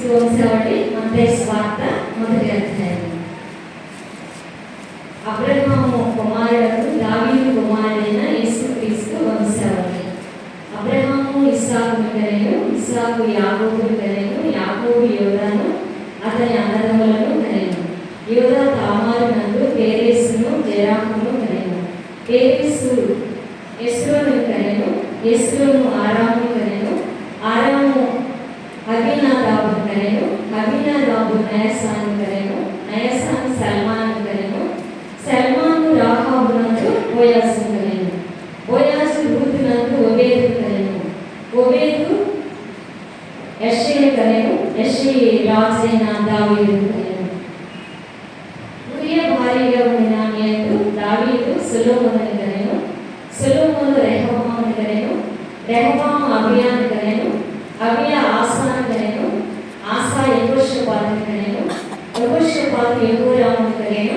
యేసుక్రీస్తు వంశావళి మత్తయి సువార్త మొదటి అధ్యాయం. అబ్రహాము కుమారుడు దావీదు కుమారుడైన యేసుక్రీస్తు వంశావళి. అబ్రహాము ఇస్సాకును కనెను, ఇస్సాకు యాకోబును కనెను, యాకోబు యోదాను అతని అన్నదమ్ములను కనెను. యోదా తామారునందు పేరేసును జెరాహును కనెను. పేరేసు ఎస్రోను కనెను, ఎస్రోను ఆరామును కనెను, ఆరాము అబీనాదాబును కనెను, అబీనాదాబు నయసాను కనెను, నయసాను సల్మాను కనెను, సల్మాను రాహాబునందు బోయాజును కనెను, బోయాజు రూతునందు ఒబేదు కనెను, ఒబేదు యెషయి కనెను, యెషయి రాజైన దావీదును కనెను. ఉరియా భార్యగా ఉండిన ఆమెయందు దావీదు సొలొమోనును కనెను, సొలొమోను రెహబామును కనెను, రెహబాము అబీయాను కనెను, అబీయా ఆసాను కనెను, ఆసా యెహోషాపాతును కనెను, యెహోషాపాతు యెహోరామును కనెను,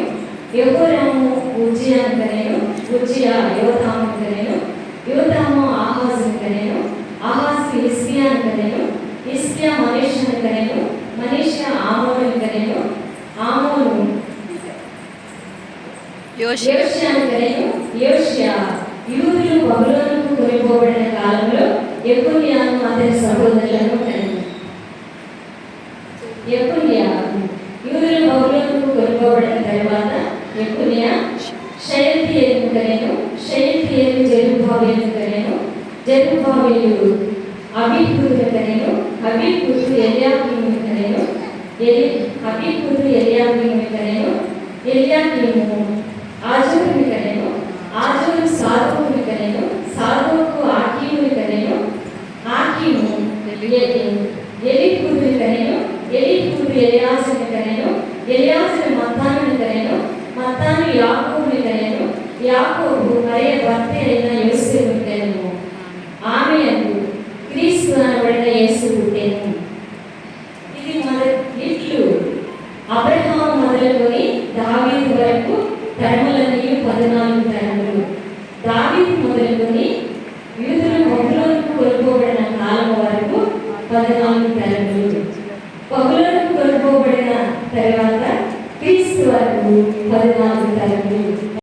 యెహోరాము ఉజ్జియాను కనెను, ఉజ్జియా యోతామును కనెను, యోతాము ఆహాజును కనెను, ఆహాజు హిజ్కియాను కనెను, హిజ్కియా మనీషాను కనెను, మనీషా ఆమోనును కనెను, ఆమోను యోషియాను కనెను, యోషియా యూదులు బబులోనుకు కొనిపోబడిన కాలంలో యెకొన్యాను అతని సహోదరులను కనెను. యెకొన్యా యూదులు బబులోనుకు కొనిపోబడిన తరువాత యెకొన్యా షయల్తీయేలును కనెను, షయల్తీయేలు జెరుబ్బాబెలును కనెను, జెరుబ్బాబెలు అబీహుదును కనెను, అబీహుదు ఎల్యాకీమును కనెను, అబీహుదు ఎల్యాకీమును కనెను, ఎల్యాకీము ఆజోరును కనెను, ఆజోరు సాదోకును కనెను, సాదోకు ఆకీమును కనెను, ఆకీము ఎలీహుదును కనెను, ఎలీహుదు ఎలియాజరును కనెను, ఎలియాజరు మత్తానును కనెను, మత్తాను యాకోబును కనెను, యాకోబు మరియ భర్త అయిన యోసేపును కనెను. ఆమె యందు క్రీస్తు అనబడిన యేసు పుట్టెను. ఇది మొదటి ఇట్లు.